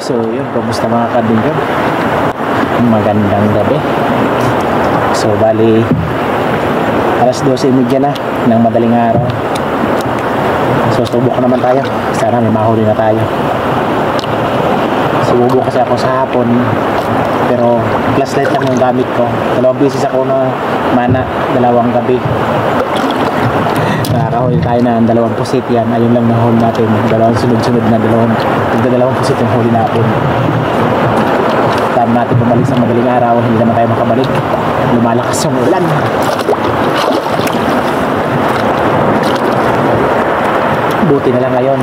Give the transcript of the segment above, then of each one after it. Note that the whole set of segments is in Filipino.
So yun, kumusta mga kadinggan? Magandang gabi. So bali alas 12:30 na ng madaling araw. So subok naman tayo. Sana may mahuli na tayo. Subok kasi ako sa hapon, pero flashlight lang yung gamit ko. 2 beses ako na mana, 2 gabi. Nakakahuli tayo na 2 pusit yan. Ayun lang nahuli natin. 2 sunod-sunod na 2 pusit yung huli natin. Time natin bumalik sa madaling araw, hindi naman tayo makabalik. Lumalakas yung ulan. Buti na lang ngayon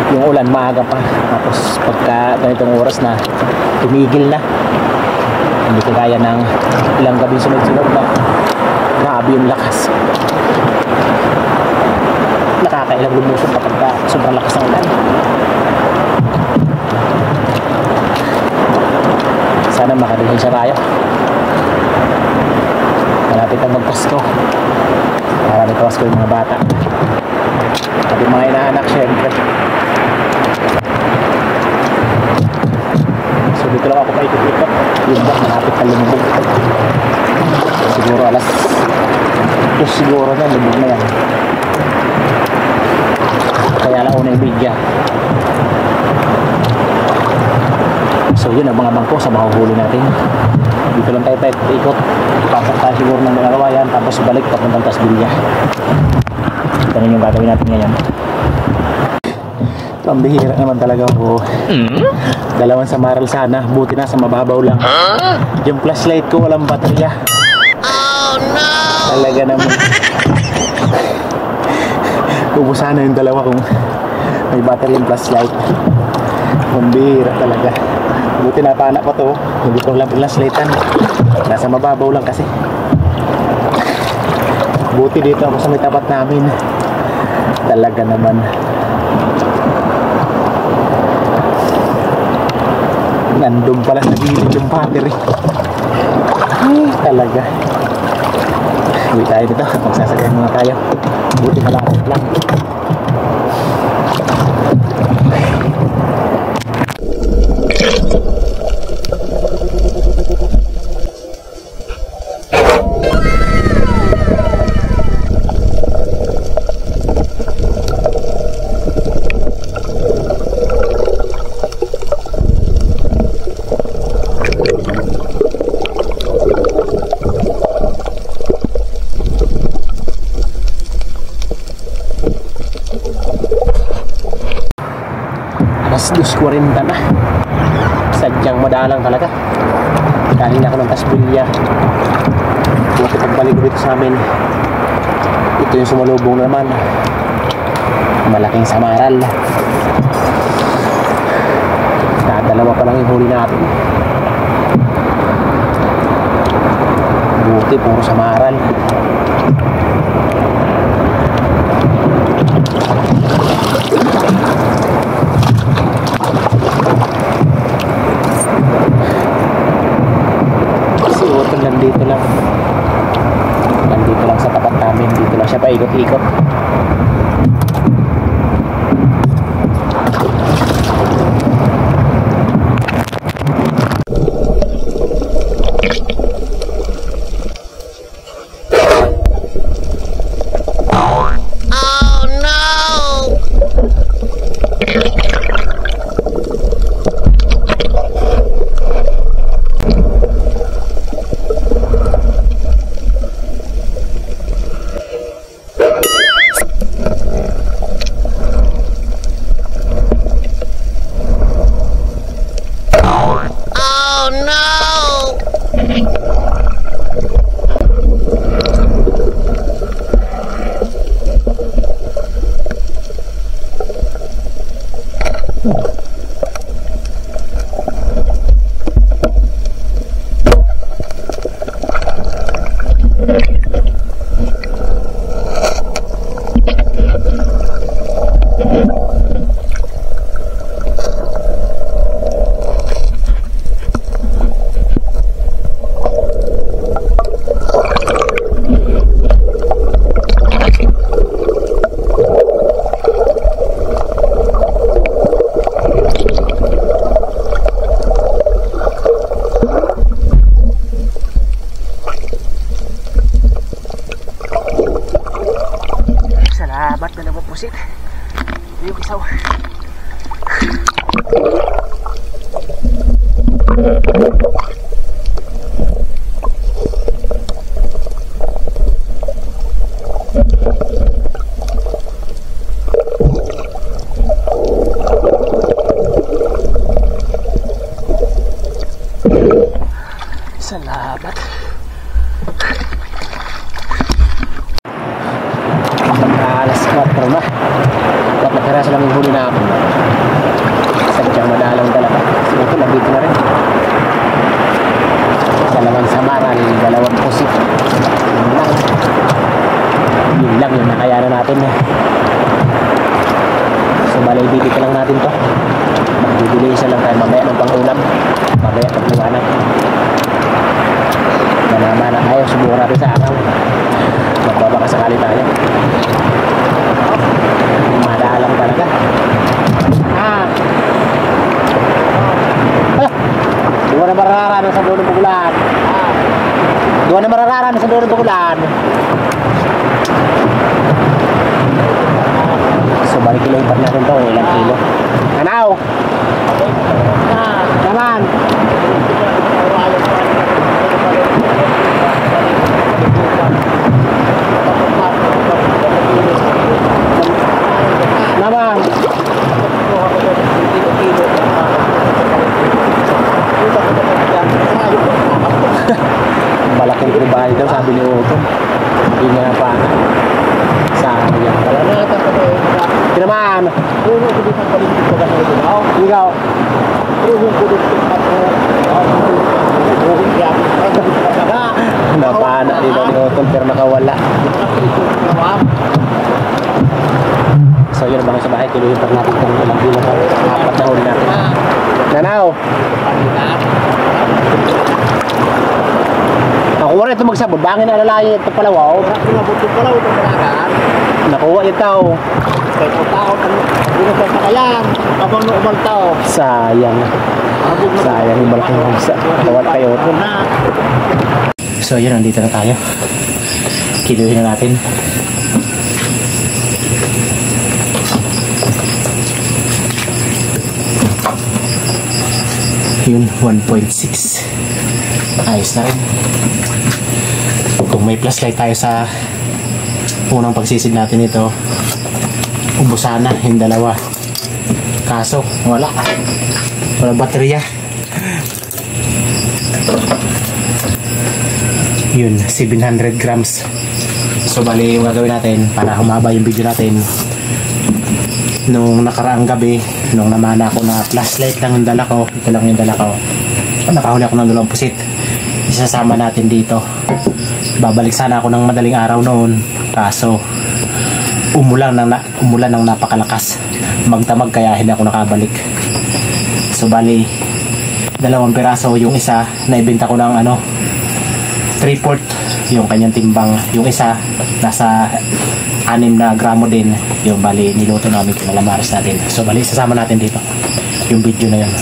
yung ulan maaga pa, tapos pagka ganitong oras na tumigil na, hindi kagaya ng ilang gabi sunod-sunod na grabe yung lakas. Nakakailang lumusong kapag sobrang lakas ng ulan. Sana makadihensya tayo. Malapit ang magpasko. Marami pasko yung mga bata at yung mga inaanak syempre. So dito lang ako paikot-ikot. Yun ba, malapit na lumubog. Siguro alas 2 siguro na lumubog na yan. Kaya lang una yung media. So yun ang mga bangko sa mahuhuli natin. Dito lang tayo paikot. Pasok tayo siguro ng mga kawayan, tapos balik papuntang Tasbilya. Ganun yung gagawin natin ngayon. Pambihira naman talaga ako. 2 samaral sana, buti na sa mababaw lang. Yung flashlight ko walang baterya. Oh no! Talaga naman. Ubus sana yung 2 kung may battery yung flashlight. Pambihira talaga. Buti na panak pa to. Hindi ko lang flashlightan. Nasa mababaw lang kasi. Buti dito ako sa may tapat namin. Talaga naman. Nandun pala sa gilid yung battery. Ay, talaga. Uwi tayo dito. Magsasagayin muna tayo. Buti malapit lang. Alas 2:40 na. Sadyang madalang talaga. Galing na ako ng Tasbilya. Buti pagbalik dito sa amin, ito yung sumalubong naman. Malaking samaral. Dalawa pa lang yung huli natin. Buti puro samaral. Nandito lang sa tapat namin. Dito lang siya paikot-ikot. Salamat, dalawang pusit. Yung isaw. Salamat. Alas 4 na. Dapat peraso lang yung huli namin. Sadyang madalang talaga. So ito, nabito na rin. Dalawang samaran, dalawang pusit. Yun lang yung nakayanan natin. So balay bibit lang natin to. Magbibili isa lang tayo mamaya ng pang-ulam. Mamaya pag-uwanan. Mana-mana tayo, subukan natin sa araw. Magbabaka sakali tayo. Madalang talaga. Doon na marararanan sa dulo ng bukulan. Doon na marararanan sa dulo ng bukulan. So balik kilo ipat natin to, ilang kilo. Anaw! Naman! Naman! Malaking pribahay daw, sabi ni Otto. Hindi nga pa. Saan yan? Ito naman! Ikaw! Napana dito ni Otto pero nakawala. So yun mga sa bahay, kiluhin pa natin kung ilang kilo pa. Apat na huli natin. Nanaw! Nakuha na ito magsabot. Bangin na lalayo ito pala, wow. Nakuha ito. Sayang. Sayang yung malaking hangsa. Kawat kayo ito. So yun, nandito na tayo. Kiluhin na natin. Yun, 1.6. Ayos na rin. Kung may flashlight tayo sa unang pagsisid natin ito, ubusan na yung dalawa. Kaso wala baterya. Yun, 700 grams. So bali yung gagawin natin para humaba yung video natin, nung nakaraang gabi, nung namana ako na flashlight lang yung dala ko, ito lang yung dala ko, nakahuli ako ng 2 pusit. Isasama natin dito. Babalik sana ako ng madaling araw noon, kaso umulan ng napakalakas, magdamag, kaya hindi ako nakabalik. So bali 2 piraso, yung isa naibenta ko ng 3/4 yung kanyang timbang, yung isa nasa 6 na gramo din, yung bali niluto namin, pinalamaris natin. So bali sasama natin dito yung video na yun.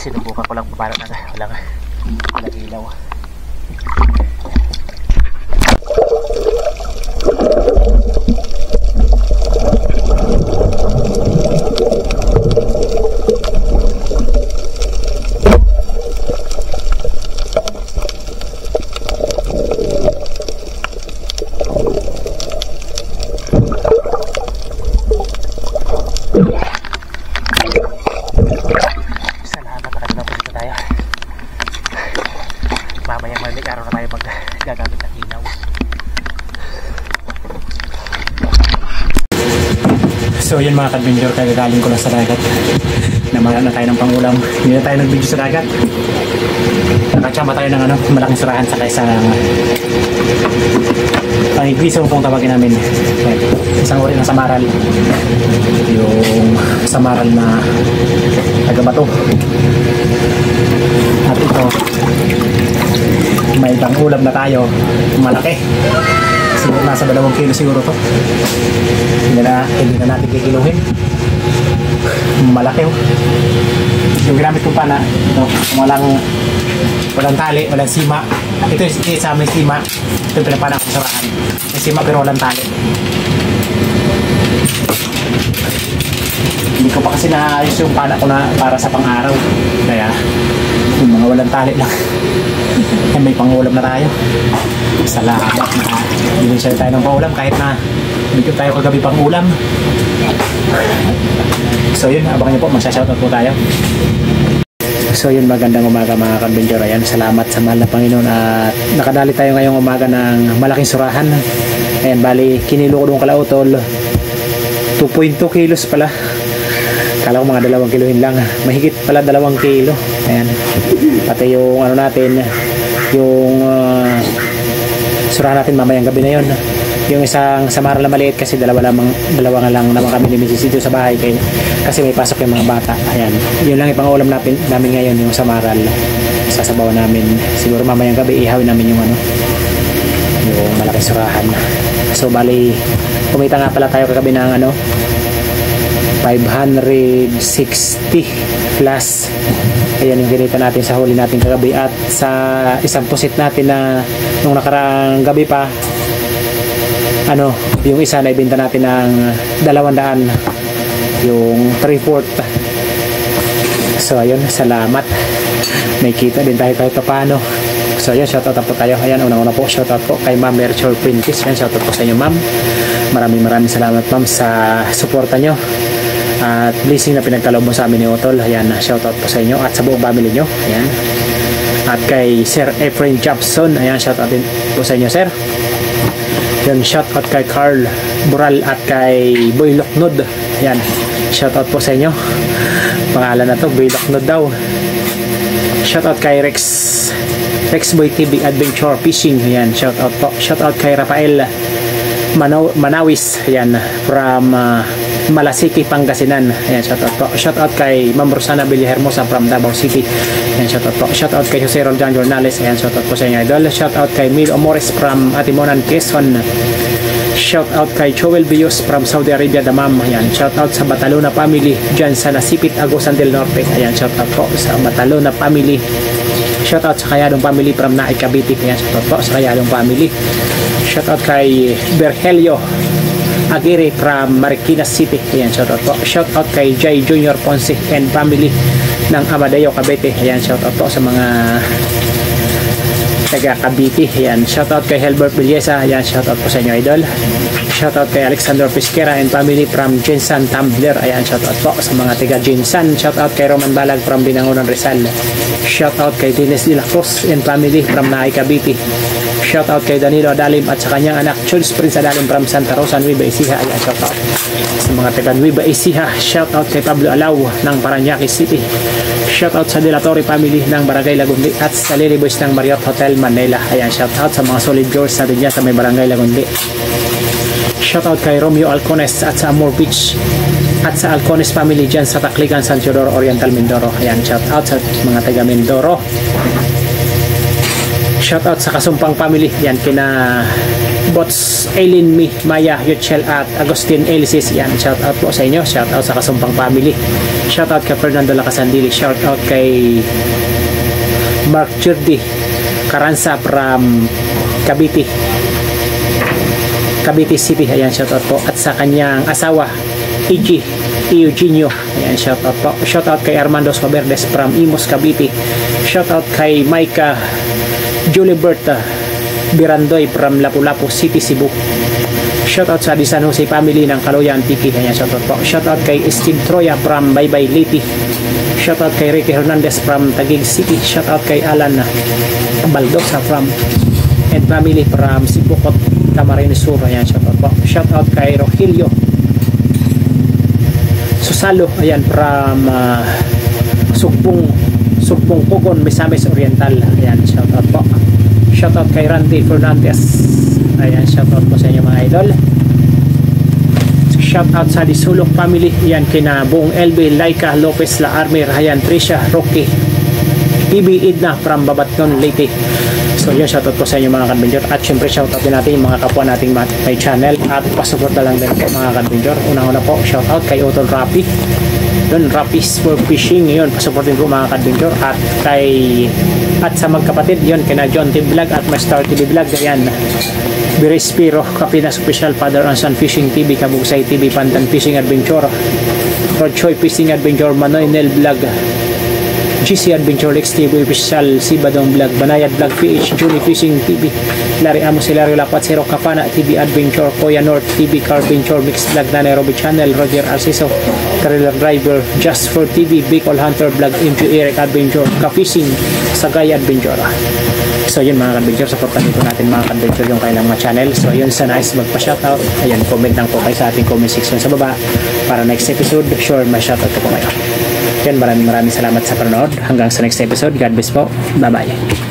Sinubukan ko lang paano na walang ilaw. Mamayang malamig araw na tayo gagamit ng ilaw. So yun mga ka-adventure, kagagaling ko lang sa dagat. Namana na tayo ng pangulam. Hindi na tayo nag-video sa dagat. nakachama tayo ng malaking surahan sa isang pangigwiso kung tawagin namin. Isang uri ng samaral, yung samaral na taga-bato. At ito, may ibang ulam na tayo, malaki, siguro nasa 2 kilo siguro to. Hindi na natin kikiluhin, malaki. Yung ginamit ko pa na walang tali, walang sima. Ito yung sa amin sima. Ito yung pinapanak sa surahan. May sima pero walang tali. Hindi ko pa kasi naayos yung panak ko na para sa pang-araw. Kaya yung mga walang tali lang. May pang-ulam na tayo. Salamat na binisya tayo ng pang-ulam kahit na medyo tayo kagabi pang-ulam. So yun, abangan nyo po, magsashoutout po tayo. So yun, magandang umaga mga kabinjor. Ayan, salamat sa mahal na Panginoon at nakadali tayo ngayong umaga ng malaking surahan. Ayan, bali kinilo ko doon kalautol 2.2 kilos pala. Kala ko mga 2 kilohin lang, mahigit pala 2 kilo. Ayan, pati yung natin, yung surahan natin mamayang gabi na yun. Yung isang samaral na maliit kasi dalawa nga lang naman kami ni Mrs. dito sa bahay kasi may pasok yung mga bata. Ayan, yun lang ipang-ulam namin ngayon, yung samaral. Sasabaw namin siguro mamayang gabi, ihawin namin yung yung malaking surahan. So bali, kumita nga pala tayo kagabi ng 560 plus. Ayan yung ginita natin sa huli natin kagabi. At sa isang pusit natin na nung nakaraang gabi pa, yung isa na ibenta natin ng 200, yung 3/4. So ayun, salamat, may kita din tayo kahit paano. So ayun, shoutout po tayo. Ayan, unang-una po shoutout po kay Ma'am Merchol Princess. Ayan, shoutout po sa inyo ma'am. Maraming salamat ma'am sa suporta nyo at blessing na pinagkaloob mo sa amin ni Otol. Ayan, shoutout po sa inyo at sa buong family nyo. Ayan, at kay Sir Efrain Jobson. Ayan, shoutout din po sa inyo sir. Yan, shoutout kay Carl Bural at kay Boy Loknod. Yan, shoutout po sa inyo. Pangalan na to, Boy Loknod daw. Shoutout kay Rex Boy TV Adventure Fishing. Yan, shoutout po. Shoutout kay Rafael Manawis. Yan, from Malasiki, Pangasinan. Ayan, shoutout po. Shoutout kay Ma'am Rosana Villahermosa from Davao City. Ayan, shoutout po. Shoutout kay Jose Roldan Jornales. Ayan, shoutout po sa inyo idol. Shoutout kay Mil Omores from Atimonan, Quezon. Shoutout kay Joel Bios from Saudi Arabia, Damam. Ayan, shoutout sa Batalona family dyan sa Nasipit, Agusan del Norte. Ayan, shoutout po sa Batalona family. Shoutout sa Kayadong family from Naik, Cavite. Ayan, shoutout po sa Kayadong family. Shoutout kay Berhelio Aguirre from Marikina City. Ayan, shoutout po. Shoutout kay Jay Junior Ponce and family ng Amadeo, Cavite. Ayan, shoutout po sa mga taga Cavite. Ayan, shoutout kay Helbert Villesa. Ayan, shoutout po sa inyo idol. Shoutout kay Alexander Pesquera and family from Jinsan, Tumbler. Ayan, shoutout po sa mga taga Jinsan. Shoutout kay Roman Balag from Binangonan, Rizal. Shoutout kay Dennis De La Cruz and family from Naik, Cavite. Shoutout kay Danilo Adalim at sa kanyang anak Jules Prince Adalim from Santa Rosa, Nueva Ecija. Ayan, shoutout sa mga taga Nueva Ecija. Shoutout kay Pablo Alaw ng Parañaque City. Shoutout sa De La Torre family ng Barangay Lagundi at sa Lily Boys ng Marriott Hotel Manila. Ayan, shoutout sa mga solid girls natin dyan sa may Barangay Lagundi. Shoutout kay Romeo Alcones at sa Amor Beach at sa Alcones family dyan sa Taklikan, San Teodoro Oriental, Mindoro. Ayan, shoutout sa mga taga Mindoro. Shoutout sa Kasumpang family. Yan, kina Bots Eileen Maya Yuchel at Agustin Elisis. Yan, shoutout po sa inyo. Shoutout sa Kasumpang family. Shoutout kay Fernando Lacasandili. Shoutout kay Mark Chirdi Caranza from Cavite City. Ayan, shoutout po. At sa kanyang asawa Eugenio. Ayan, shoutout po. Shoutout kay Armando Soberdes from Imus, Cavite. Shoutout kay Micah Juliberta Birandoy from Lapu-Lapu City, Cebu. Shoutout sa San Jose family ng Kaloyan, Tiki. Ayan, shoutout po. Shoutout kay Steve Troya from Baybay, Leyte. Shoutout kay Ricky Hernandez from Taguig City. Shoutout kay Alan Baldosa from and family from Sibukot, Camarines Sur. Ayan, shoutout po. Shoutout kay Rogelio Susalo. Ayan, from Sumpong Pugon, Misamis Oriental. Ayan, shoutout po. Shoutout kay Randy Fernandez. Ayan, shoutout po sa inyo mga idol. Shoutout sa Disulok family. Ayan, kina buong LB, Laika, Lopez, La Armir, Hayan, Trisha, Rocky, Ibi, Idna from Babatnon, Leyte. So yun, shoutout po sa inyo mga Kadventure. At syempre shoutout din natin yung mga kapwa nating may channel. At pasuporta lang din po mga Kadventure. Unang-una po, shoutout kay Utol Rapi. Yun, Rapis for Fishing. Yun, pasuportin po mga Kadventure. At sa magkapatid, yun, kina John TV Vlog at Master TV Vlog. Ayan, Birispiro, Kapinas Official, Father and Son Fishing TV, Kabugsay TV, Pantan Fishing Adventure, Rodchoy Fishing Adventure, Manoy Nel Vlog, GC Adventure, Lex TV Official, Sibadong Vlog, Banayad Vlog PH, Julie Fishing TV, Larry Amos, Hilario Lapat, Zero Kapana TV Adventure, Koya North TV, Carventure, Mixed Vlog, Nanay Robby Channel, Roger Arciso, Trailer Driver, Just for TV, Bicol Hunter Vlog, MQ Eric Adventure, Ka-Fishing, Sagay Adventure. So yun mga Kadventure, supportan dito natin mga Kadventure yung kailang mga channel. So yun, sa nice magpa-shoutout, ayan, comment lang po kayo sa ating comment section sa baba para next episode, sure ma-shoutout ko po kayo. Yan, maraming salamat sa panonood. Hanggang sa next episode. God bless po. Bye-bye.